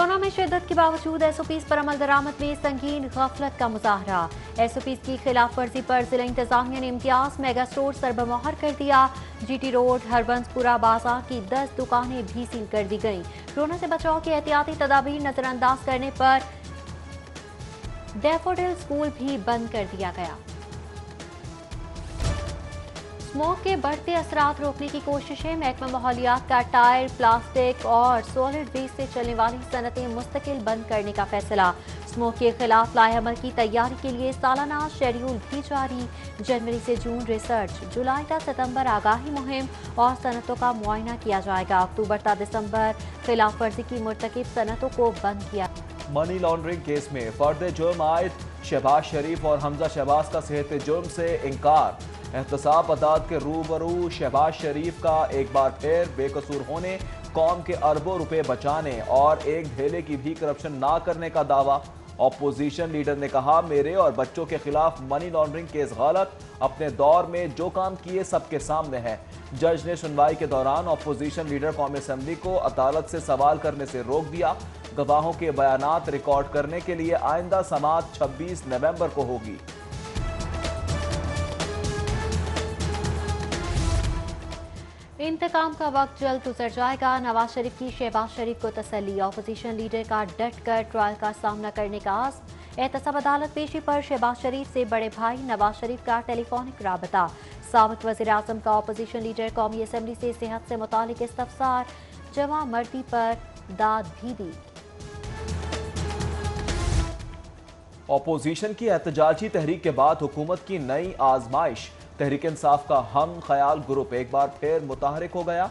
Corona में शिद्दत के बावजूद एसओपीज पर अमल दरामद में संगीन गफलत का मुजाहरा। एसओपीज की खिलाफ वर्जी पर जिला इंतजामिया ने इम्तियाज मेगा स्टोर सरबमोहर कर दिया। जीटी रोड हरबंसपुरा बाजार की 10 दुकानें भी सील कर दी गईं। कोरोना से बचाव की एहतियाती तदाबीर नजरअंदाज करने पर डैफोडिल स्कूल भी बंद कर दिया गया। स्मोक के बढ़ते असरात रोकने की कोशिशें। महकमा माहौलियात का टायर, प्लास्टिक और सॉलिड वेस्ट से चलने वाली सनतें मुस्तकिल बंद करने का फैसला। स्मोक के खिलाफ लाएअमल की तैयारी के लिए सालाना शेड्यूल भी जारी। जनवरी से जून रिसर्च, जुलाई तक सितंबर आगाही मुहिम और सनतों का मुआयना किया जाएगा। अक्टूबर तक दिसंबर खिलाफ वर्जी की मुर्तकिब सनतों को बंद किया। मनी लॉन्ड्रिंग केस में फर्द जुर्म आयद शहबाज शरीफ और हमजा शहबाज का सेहत जुर्म से इंकार। एहतसाब अदालत के रूबरू शहबाज शरीफ का एक बार फिर बेकसूर होने, कौम के अरबों रुपए बचाने और एक ढेले की भी करप्शन ना करने का दावा। अपोजिशन लीडर ने कहा, मेरे और बच्चों के खिलाफ मनी लॉन्ड्रिंग केस गलत, अपने दौर में जो काम किए सबके सामने है। जज ने सुनवाई के दौरान अपोजिशन लीडर कौमी असम्बली को अदालत से सवाल करने से रोक दिया। गवाहों के बयानात रिकॉर्ड करने के लिए आइंदा समाअत 26 नवंबर को होगी। इंतकाम का वक्त जल्द गुजर जाएगा। नवाज शरीफ की शहबाज शरीफ को तसल्ली। अपोजिशन लीडर का डट कर ट्रायल का सामना करने का आज़म। एहतसाब अदालत पेशी पर शहबाज शरीफ से बड़े भाई नवाज शरीफ का टेलीफोनिक राबता। साबिक वज़ीर आज़म का अपोजिशन लीडर कौमी असम्बली से सेहत से मुतालिक इस्तफसार। जवां मर्दी पर दाद भी दी। अपोजिशन की एहतजाजी तहरीक के बाद हुकूमत की नई आजमाइश। तहरीक इंसाफ का हम ख्याल ग्रुप एक बार फिर मुतहरिक हो गया।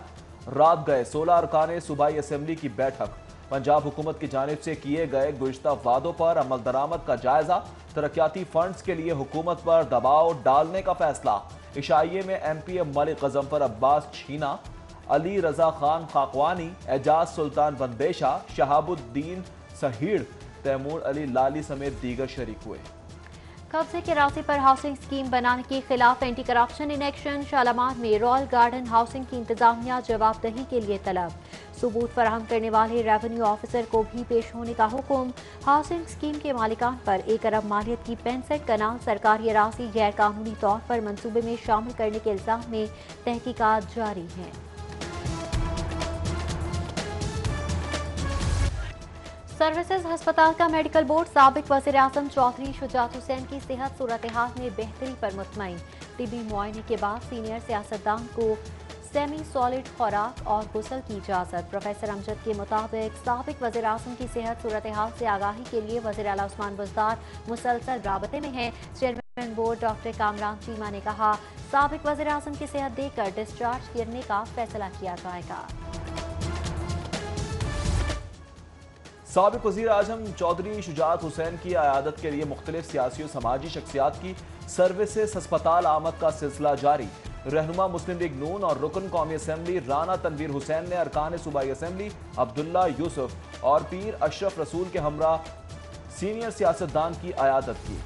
रात गए 16 अरकान सूबाई असम्बली की बैठक। पंजाब हुकूमत की जानिब से किए गए गुज़िश्ता वादों पर अमल दरामद का जायजा। तरक्याती फंड्स के लिए हुकूमत पर दबाव डालने का फैसला। इशाइये में MP मलिक गजम्फर अब्बास छीना, अली रजा खान खाकवानी, एजाज सुल्तान बंदेशा, शहाबुद्दीन सहीड़, तैमूर अली लाली समेत दीगर शरीक हुए। कब्जे के रास्ते पर हाउसिंग स्कीम बनाने के खिलाफ anti corruption in action. Shalimar में रॉयल गार्डन हाउसिंग की इंतजामिया जवाबदही के लिए तलब। सबूत फराहम करने वाले रेवेन्यू ऑफिसर को भी पेश होने का हुक्म। हाउसिंग स्कीम के मालिकान पर 1 अरब मालियत की 65 कनाल सरकारी अराजी गैर कानूनी तौर पर मंसूबे में शामिल करने के इल्जाम में तहकीकात जारी हैं। सर्विसेज हस्पताल का मेडिकल बोर्ड साबिक वज़ीर आज़म चौधरी शुजात हुसैन की सेहत सूरत हाल में बेहतरी पर मुतमईन। तिबी मुआयने के बाद सीनियर सियासतदान को सेमी सॉलिड खुराक और गुस्ल की इजाज़त। प्रोफेसर अमजद के मुताबिक साबिक वज़ीर आज़म की सेहत सूरत हाल से आगाही के लिए वज़ीर आला उस्मान बुज़दार मुसलसल राबते में हैं। Chairman board doctor Kamran Cheema ने कहा, साबिक वज़ीर आज़म की सेहत देखकर डिस्चार्ज करने का फैसला किया जाएगा। साबिक वज़ीर आज़म चौधरी शुजात हुसैन की अयादत के लिए मुख्तलिफ सियासी और समाजी शख्सियात की सर्विसेज अस्पताल आमद का सिलसिला जारी। रहनुमा मुस्लिम लीग नून और रुकन कौमी असम्बली राना तनवीर हुसैन ने अरकान सूबाई असम्बली अब्दुल्ला यूसुफ और पीर अशरफ रसूल के हमरा सीनियर सियासतदान की अयादत की।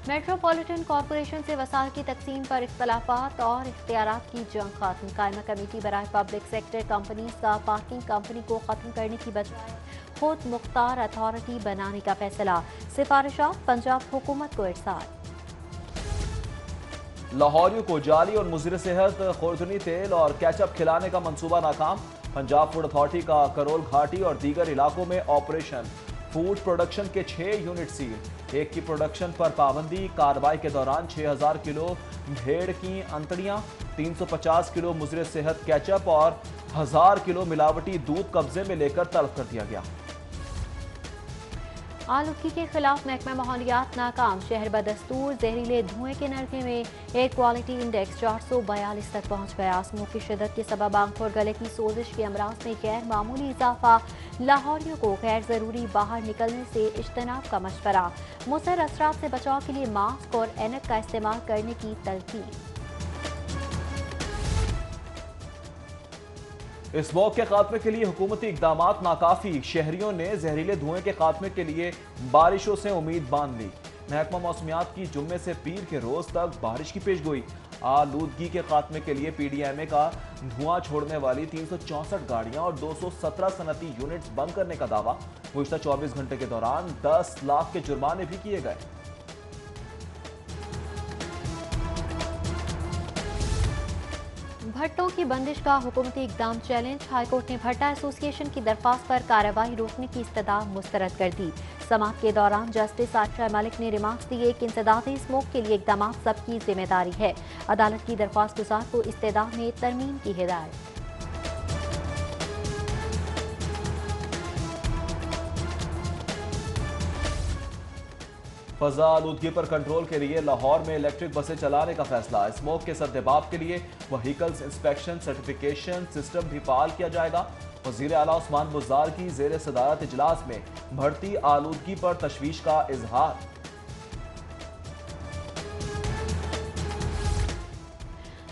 मेट्रोपॉलिटन कॉरपोरेशन से वसाइल की तकसीम पर इख्तलाफात और इख्तियारात की जंग खत्म। कायमा कमेटी बराए पब्लिक सेक्टर कंपनीज का पार्किंग कंपनी को खत्म करने की बजाय खुद मुख्तार अथॉरिटी बनाने का फैसला। सिफारिशात पंजाब हुकूमत को इरसाल। लाहौरियों को जाली और मुज़िर सेहत खुर्दनी तेल और केचप खिलाने का मंसूबा नाकाम। पंजाब फूड अथॉरिटी का करोल घाटी और दीगर इलाकों में ऑपरेशन। फूड प्रोडक्शन के 6 यूनिट सील। एक की प्रोडक्शन पर पाबंदी। कार्रवाई के दौरान 6000 किलो भेड़ की अंतड़ियां, 350 किलो मुज़िर सेहत केचप और 1000 किलो मिलावटी दूध कब्जे में लेकर तलब कर दिया गया। आलूगी के खिलाफ महकमा माहौलियात नाकाम। शहर बदस्तूर जहरीले धुएं के नरखे में एयर क्वालिटी इंडेक्स 442 तक पहुंच गया। स्मोक की शिद्दत के सबब आंख और गले की सोजिश के अमराज में गैर मामूली इजाफा। लाहौरियों को गैर जरूरी बाहर निकलने से इज्तनाब का मशवरा। मुसर असरात से बचाव के लिए मास्क और ऐनक का इस्तेमाल करने की तलकीन। स्मोक के खात्मे के लिए हुकूमती इकदामात नाकाफी। शहरियों ने जहरीले धुएं के खात्मे के लिए बारिशों से उम्मीद बांध ली। महकमा मौसमियात की जुम्मे से पीर के रोज तक बारिश की पेशगोई। آلودگی کے خاتمے کے لیے پی ڈی ایم اے کا دھواں چھوڑنے والی 364 گاڑیاں اور 217 صنعتی یونٹس بند کرنے کا دعویٰ۔ گزشتہ 24 گھنٹے کے دوران 10 لاکھ کے جرمانے بھی کیے گئے۔ بھٹوں کی بندش کا حکومتی اقدام چیلنج۔ ہائی کورٹ نے بھٹا ایسوسی ایشن کی درخواست پر کارروائی روکنے کی استدعا مسترد کر دی۔ سماعت کے دوران جسٹس عائشہ ملک نے ریمارکس دیے کہ انسدادی اسموک کے لیے اقدامات سب کی ذمہ داری ہے۔ عدالت کی درخواست گزار کو استدعا میں ترمیم کی ہدایت۔ فضا آلودگی پر کنٹرول کے لیے لاہور میں الیکٹرک بسیں چلانے کا فیصلہ۔ اسموک کے سدباب کے لیے وہیکلز انسپیکشن سرٹیفیکیشن سسٹم بھی فعال کیا جائے گا۔ وزیر اعلیٰ عثمان بزدار کی زیر صدارت اجلاس میں بڑھتی آلودگی پر تشویش کا اظہار۔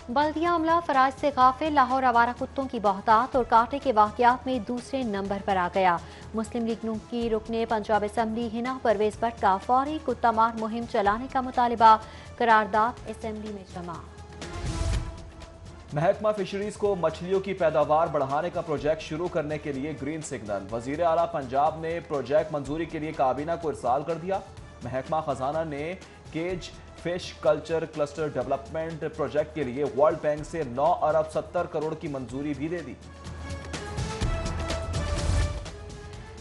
بلدیہ عملہ فرائض سے غافل۔ لاہور آوارہ کتوں کی بہتات اور کانٹے کے واقعات میں دوسرے نمبر پر آ گیا۔ مسلم لیگ نون کی رکن پنجاب اسمبلی ہنا پرویز بٹ کا فوری کتا مار مہم چلانے کا مطالبہ۔ قرارداد اسمبلی میں جمع۔ محکمہ فشریز کو مچھلیوں کی پیداوار بڑھانے کا پروجیکٹ شروع کرنے کے لیے گرین سگنل۔ وزیر اعلیٰ پنجاب نے پروجیکٹ منظوری کے لیے کابینہ کو ارسال کر دیا۔ محکمہ خزانہ نے cage fish culture cluster development project کے لیے ورلڈ بینک سے 9 ارب 70 کروڑ کی منظوری بھی دے دی۔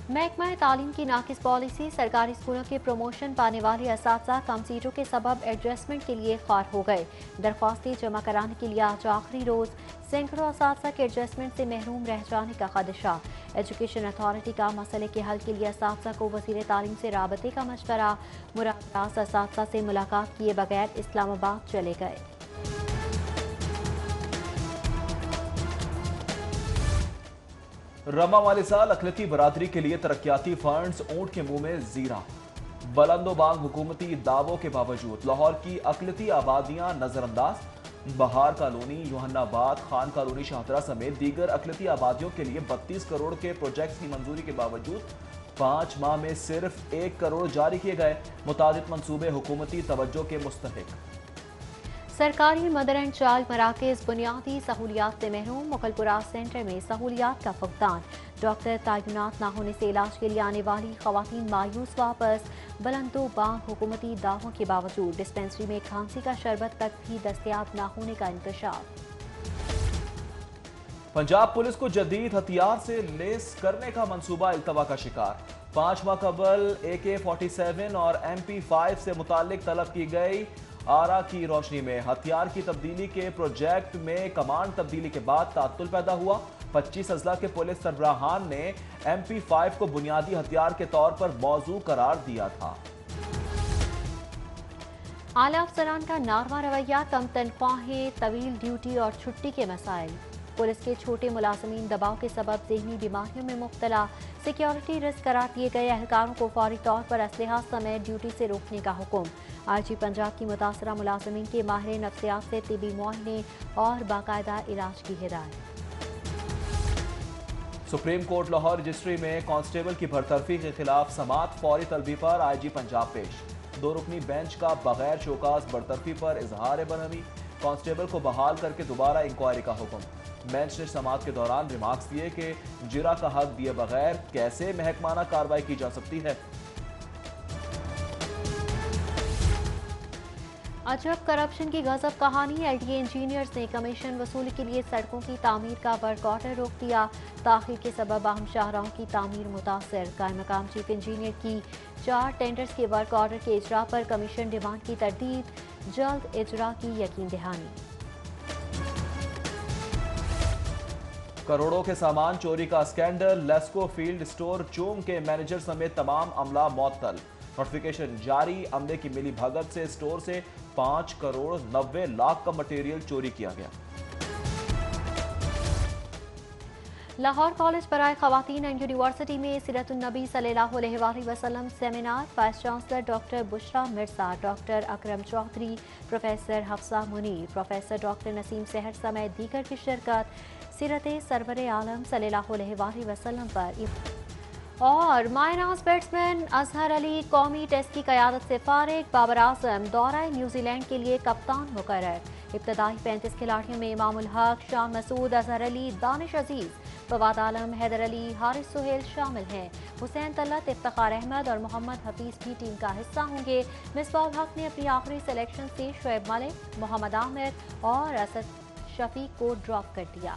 محکمہ تعلیم کی ناقص پالیسی۔ سرکاری اسکولوں کے پروموشن پانے والے اساتذہ کم سیٹوں کے سبب ایڈجسٹمنٹ کے لیے خوار ہو گئے۔ درخواستیں جمع کرانے کے لیے آج آخری روز۔ سینکڑوں اساتذہ کے ایڈجسٹمنٹ سے محروم رہ جانے کا خدشہ۔ ایجوکیشن اتھارٹی کا مسئلے کے حل کے لیے اساتذہ کو وزیر تعلیم سے رابطے کا مشورہ۔ مراد راز اساتذہ سے ملاقات کیے بغیر اسلام آباد چلے گئے۔ رمہ والے سال اقلیتی برادری کے لیے ترقیاتی فنڈز اونٹ کے منہ میں زیرہ۔ بلند و بانگ حکومتی دعووں کے باوجود لاہور کی اقلیتی آبادیاں نظر انداز۔ بہار کالونی، یوحنا آباد، خان کالونی شاہدرہ سمیت دیگر اقلیتی آبادیوں کے لیے 32 کروڑ کے پروجیکٹس کی منظوری کے باوجود 5 ماہ میں صرف 1 کروڑ جاری کیے گئے۔ متعدد منصوبے حکومتی توجہ کے مستحق۔ سرکاری مدر اینڈ چائلڈ مراکز بنیادی سہولیات سے محروم۔ مغل پورہ سینٹر میں سہولیات کا فقدان۔ ڈاکٹر تعینات نہ ہونے سے علاج کے لیے آنے والی خواتین مایوس واپس۔ بلند و بانگ حکومتی دعووں کے باوجود ڈسپنسری میں کھانسی کا شربت تک بھی دستیاب نہ ہونے کا انکشاف۔ پنجاب پولیس کو جدید ہتھیار سے لیس کرنے کا منصوبہ التوا کا شکار۔ 5 ماہ قبل AK-47 اور MP5 سے متعلق طلب کی گئی آرا کی روشنی میں ہتھیار کی تبدیلی کے پروجیکٹ میں کمانڈ تبدیلی کے بعد تعطل پیدا ہوا۔ 25 اضلاع کے پولیس سربراہان نے MP5 کو بنیادی ہتھیار کے طور پر موزوں قرار دیا تھا۔ اعلیٰ افسران کا ناروا رویہ، کم تنخواہیں، طویل ڈیوٹی اور چھٹی کے مسائل۔ پولیس کے چھوٹے ملازمین دباؤ کے سبب ذہنی بیماریوں میں مبتلا۔ سیکیورٹی رسک قرار دیے گئے اہلکاروں کو فوری طور پر اسلحہ سمیت ڈیوٹی سے روکنے کا حکم۔ آئی جی پنجاب کی متاثرہ ملازمین کے ماہر نفسیات سے طبی معائنے اور باقاعدہ علاج کی ہدایت۔ سپریم کورٹ لاہور رجسٹری میں کانسٹیبل کی برطرفی کے خلاف سماعت فوری طلبی پر آئی جی پنجاب پیش۔ 2 رکنی بینچ کا بغیر شوکاز برطرفی پر اظہار برہمی۔ کانسٹیبل کو بحال کر کے دوبارہ انکوائری کا حکم۔ بینچ نے سماعت کے دوران ریمارکس دیے کہ جرا کا حق دیے بغیر کیسے محکمانہ کارروائی کی جا سکتی ہے۔ عجب کرپشن کی غضب کہانی۔ LTA انجینئرز نے کمیشن وصولی کے لیے سڑکوں کی تعمیر کا ورک آرڈر روک دیا۔ تاخیر کے سبب اہم شاہراہوں کی تعمیر متاثر۔ قائم مقام چیف انجینئر کی 4 ٹینڈرز کے ورک آرڈر کے اجراء پر کمیشن ڈیمانڈ کی تردید۔ جلد اجراء کی یقین دہانی۔ کروڑوں کے سامان چوری کا اسکینڈل۔ لیسکو فیلڈ سٹور چوم کے مینیجر سمیت تمام عملہ معطل۔ نوٹیفیکیشن جاری۔ عملے کی ملی بھگت سے سٹور سے 5 کروڑ 90 لاکھ کا مٹیریل چوری کیا گیا۔ لاہور کالج برائے خواتین اینڈ یونیورسٹی میں سیرت النبی صلی اللہ علیہ وآلہ وسلم seminar. Voice chancellor doctor Bushra Mirza, doctor Akram Chaudhry, professor Hafsa Munir, professor doctor Naseem Sahar سمیت دیگر کی شرکت۔ سیرت سرور عالم صلی اللہ علیہ وآلہ وسلم پر۔ اور ماہ ناز بیٹسمین اظہر علی قومی ٹیسٹ کی قیادت سے فارغ۔ بابر اعظم دورہ نیوزی لینڈ کے لیے کپتان مقرر۔ ابتدائی 35 کھلاڑیوں میں امام الحق، شان مسعود، اظہر علی، دانش عزیز، فواد عالم، حیدر علی، حارث سہیل شامل ہیں۔ حسین طلعت، افتخار احمد اور محمد حفیظ بھی ٹیم کا حصہ ہوں گے۔ مصباح الحق نے اپنی آخری سلیکشن سے شعیب ملک، محمد عامر اور اسد شفیق کو ڈراپ کر دیا۔